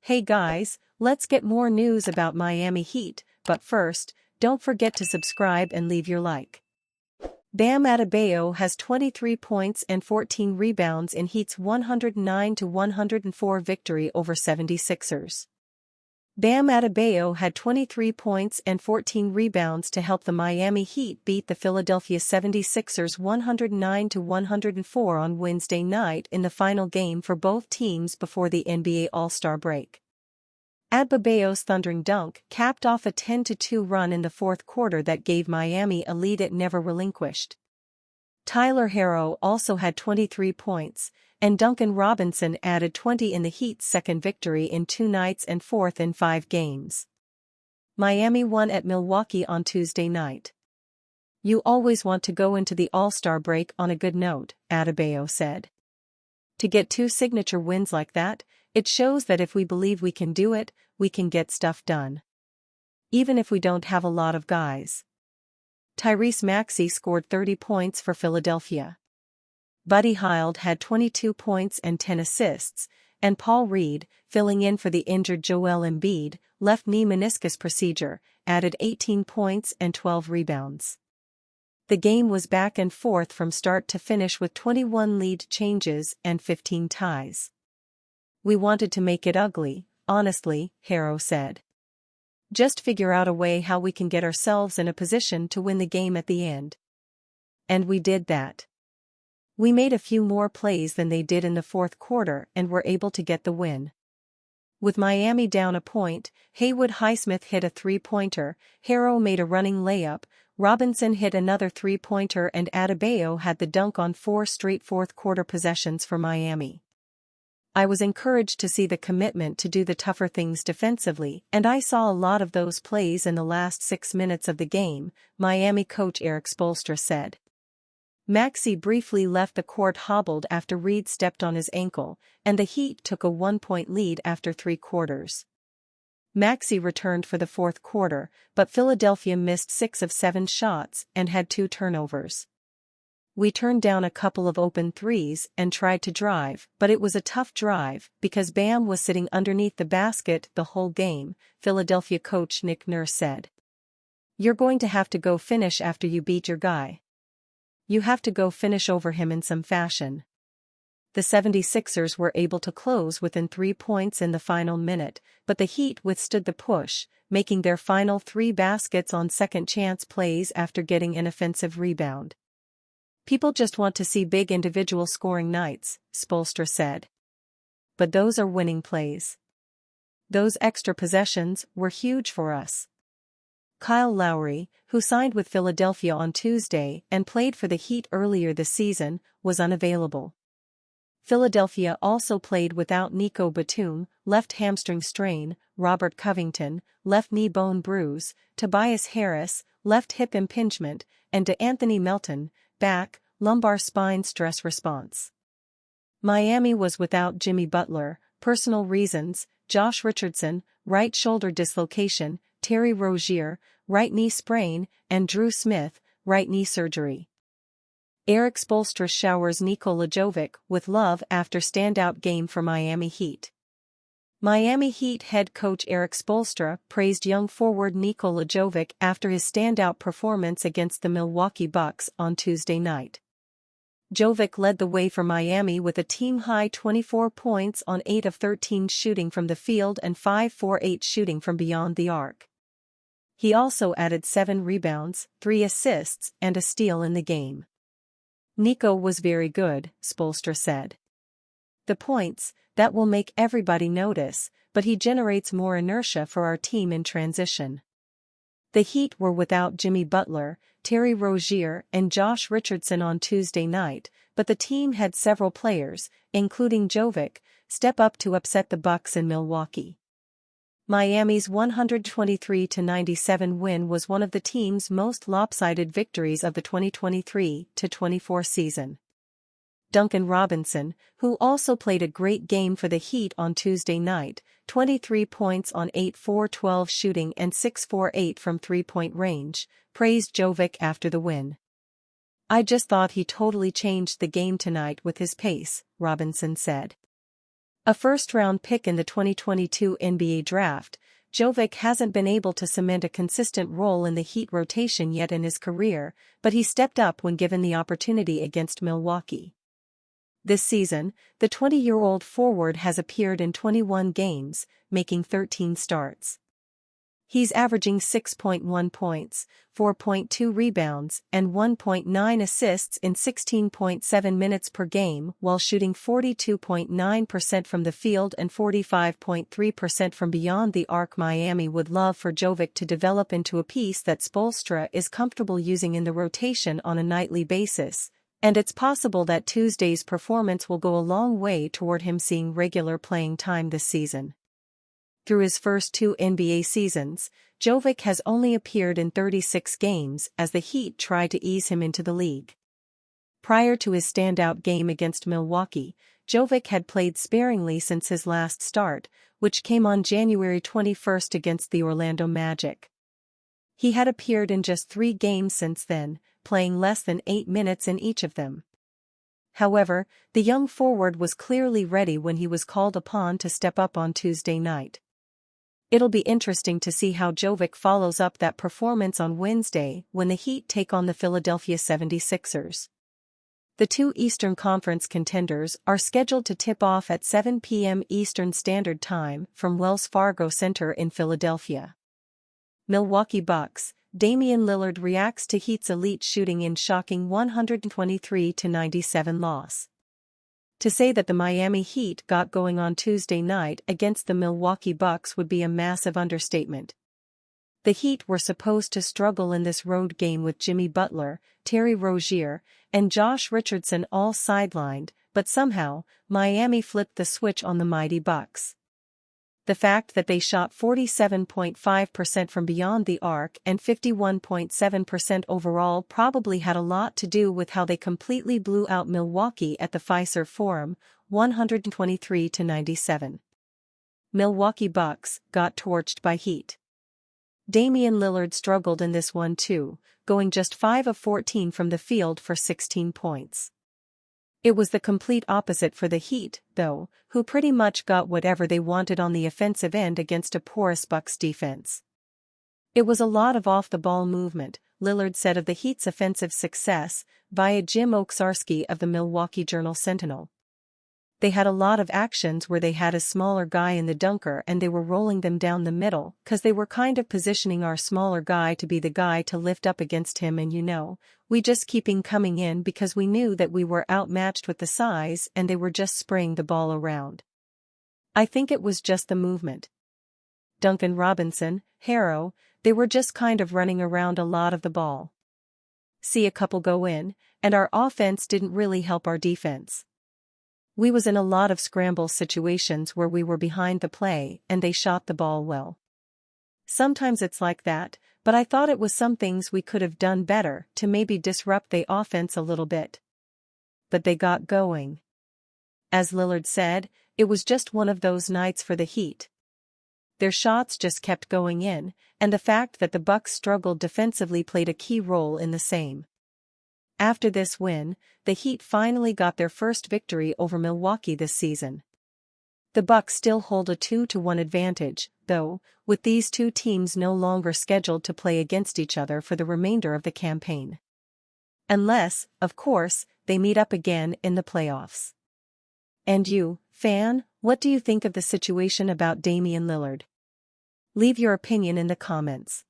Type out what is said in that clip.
Hey guys, let's get more news about Miami Heat, but first, don't forget to subscribe and leave your like. Bam Adebayo has 23 points and 14 rebounds in Heat's 109-104 victory over 76ers. Bam Adebayo had 23 points and 14 rebounds to help the Miami Heat beat the Philadelphia 76ers 109-104 on Wednesday night in the final game for both teams before the NBA All-Star break. Adebayo's thundering dunk capped off a 10-2 run in the fourth quarter that gave Miami a lead it never relinquished. Tyler Herro also had 23 points, and Duncan Robinson added 20 in the Heat's second victory in 2 nights and fourth in 5 games. Miami won at Milwaukee on Tuesday night. "You always want to go into the All-Star break on a good note," Adebayo said. "To get 2 signature wins like that, it shows that if we believe we can do it, we can get stuff done. Even if we don't have a lot of guys." Tyrese Maxey scored 30 points for Philadelphia. Buddy Hield had 22 points and 10 assists, and Paul Reed, filling in for the injured Joel Embiid, left knee meniscus procedure, added 18 points and 12 rebounds. The game was back and forth from start to finish with 21 lead changes and 15 ties. "We wanted to make it ugly, honestly," Herro said. "Just figure out a way how we can get ourselves in a position to win the game at the end. And we did that. We made a few more plays than they did in the fourth quarter and were able to get the win." With Miami down a point, Haywood Highsmith hit a three-pointer, Herro made a running layup, Robinson hit another three-pointer and Adebayo had the dunk on 4 straight fourth-quarter possessions for Miami. "I was encouraged to see the commitment to do the tougher things defensively, and I saw a lot of those plays in the last 6 minutes of the game," Miami coach Erik Spoelstra said. Maxey briefly left the court hobbled after Reed stepped on his ankle, and the Heat took a 1-point lead after 3 quarters. Maxey returned for the fourth quarter, but Philadelphia missed 6 of 7 shots and had 2 turnovers. "We turned down a couple of open threes and tried to drive, but it was a tough drive because Bam was sitting underneath the basket the whole game," Philadelphia coach Nick Nurse said. "You're going to have to go finish after you beat your guy. You have to go finish over him in some fashion." The 76ers were able to close within 3 points in the final minute, but the Heat withstood the push, making their final 3 baskets on second-chance plays after getting an offensive rebound. "People just want to see big individual scoring nights," Spoelstra said. "But those are winning plays. Those extra possessions were huge for us." Kyle Lowry, who signed with Philadelphia on Tuesday and played for the Heat earlier this season, was unavailable. Philadelphia also played without Nico Batum, left hamstring strain, Robert Covington, left knee bone bruise, Tobias Harris, left hip impingement, and DeAnthony Melton, back, lumbar spine stress response. Miami was without Jimmy Butler, personal reasons, Josh Richardson, right shoulder dislocation, Terry Rozier, right knee sprain, and Drew Smith, right knee surgery. Erik Spoelstra showers Nikola Jovic with love after standout game for Miami Heat. Miami Heat head coach Erik Spoelstra praised young forward Nikola Jovic after his standout performance against the Milwaukee Bucks on Tuesday night. Jovic led the way for Miami with a team-high 24 points on 8 of 13 shooting from the field and 5-for-8 shooting from beyond the arc. He also added 7 rebounds, 3 assists, and a steal in the game. "Nico was very good," Spoelstra said. "The points, that will make everybody notice, but he generates more inertia for our team in transition." The Heat were without Jimmy Butler, Terry Rozier, and Josh Richardson on Tuesday night, but the team had several players, including Jovic, step up to upset the Bucks in Milwaukee. Miami's 123-97 win was one of the team's most lopsided victories of the 2023-24 season. Duncan Robinson, who also played a great game for the Heat on Tuesday night, 23 points on 8-for-12 shooting and 6-for-8 from three-point range, praised Jovic after the win. "I just thought he totally changed the game tonight with his pace," Robinson said. A first-round pick in the 2022 NBA draft, Jovic hasn't been able to cement a consistent role in the Heat rotation yet in his career, but he stepped up when given the opportunity against Milwaukee. This season, the 20-year-old forward has appeared in 21 games, making 13 starts. He's averaging 6.1 points, 4.2 rebounds, and 1.9 assists in 16.7 minutes per game while shooting 42.9% from the field and 45.3% from beyond the arc. Miami would love for Jovic to develop into a piece that Spoelstra is comfortable using in the rotation on a nightly basis, and it's possible that Tuesday's performance will go a long way toward him seeing regular playing time this season. Through his first 2 NBA seasons, Jovic has only appeared in 36 games as the Heat try to ease him into the league. Prior to his standout game against Milwaukee, Jovic had played sparingly since his last start, which came on January 21 against the Orlando Magic. He had appeared in just 3 games since then, playing less than 8 minutes in each of them. However, the young forward was clearly ready when he was called upon to step up on Tuesday night. It'll be interesting to see how Jovic follows up that performance on Wednesday when the Heat take on the Philadelphia 76ers. The 2 Eastern Conference contenders are scheduled to tip off at 7 p.m. Eastern Standard Time from Wells Fargo Center in Philadelphia. Milwaukee Bucks. Damian Lillard reacts to Heat's elite shooting in shocking 123-97 loss. To say that the Miami Heat got going on Tuesday night against the Milwaukee Bucks would be a massive understatement. The Heat were supposed to struggle in this road game with Jimmy Butler, Terry Rozier, and Josh Richardson all sidelined, but somehow, Miami flipped the switch on the mighty Bucks. The fact that they shot 47.5% from beyond the arc and 51.7% overall probably had a lot to do with how they completely blew out Milwaukee at the Fiserv Forum, 123-97. Milwaukee Bucks got torched by Heat. Damian Lillard struggled in this one too, going just 5 of 14 from the field for 16 points. It was the complete opposite for the Heat, though, who pretty much got whatever they wanted on the offensive end against a porous Bucks defense. "It was a lot of off-the-ball movement," Lillard said of the Heat's offensive success, via Jim Oksarski of the Milwaukee Journal-Sentinel. "They had a lot of actions where they had a smaller guy in the dunker and they were rolling them down the middle 'cause they were kind of positioning our smaller guy to be the guy to lift up against him and we just keeping coming in because we knew that we were outmatched with the size and they were just spraying the ball around. I think it was just the movement. Duncan Robinson, Harrow, they were just kind of running around a lot of the ball. See a couple go in, and our offense didn't really help our defense. We was in a lot of scramble situations where we were behind the play and they shot the ball well. Sometimes it's like that, but I thought it was some things we could have done better to maybe disrupt the offense a little bit. But they got going." As Lillard said, it was just one of those nights for the Heat. Their shots just kept going in, and the fact that the Bucks struggled defensively played a key role in the same. After this win, the Heat finally got their first victory over Milwaukee this season. The Bucks still hold a 2-1 advantage, though, with these 2 teams no longer scheduled to play against each other for the remainder of the campaign. Unless, of course, they meet up again in the playoffs. And you, fan, what do you think of the situation about Damian Lillard? Leave your opinion in the comments.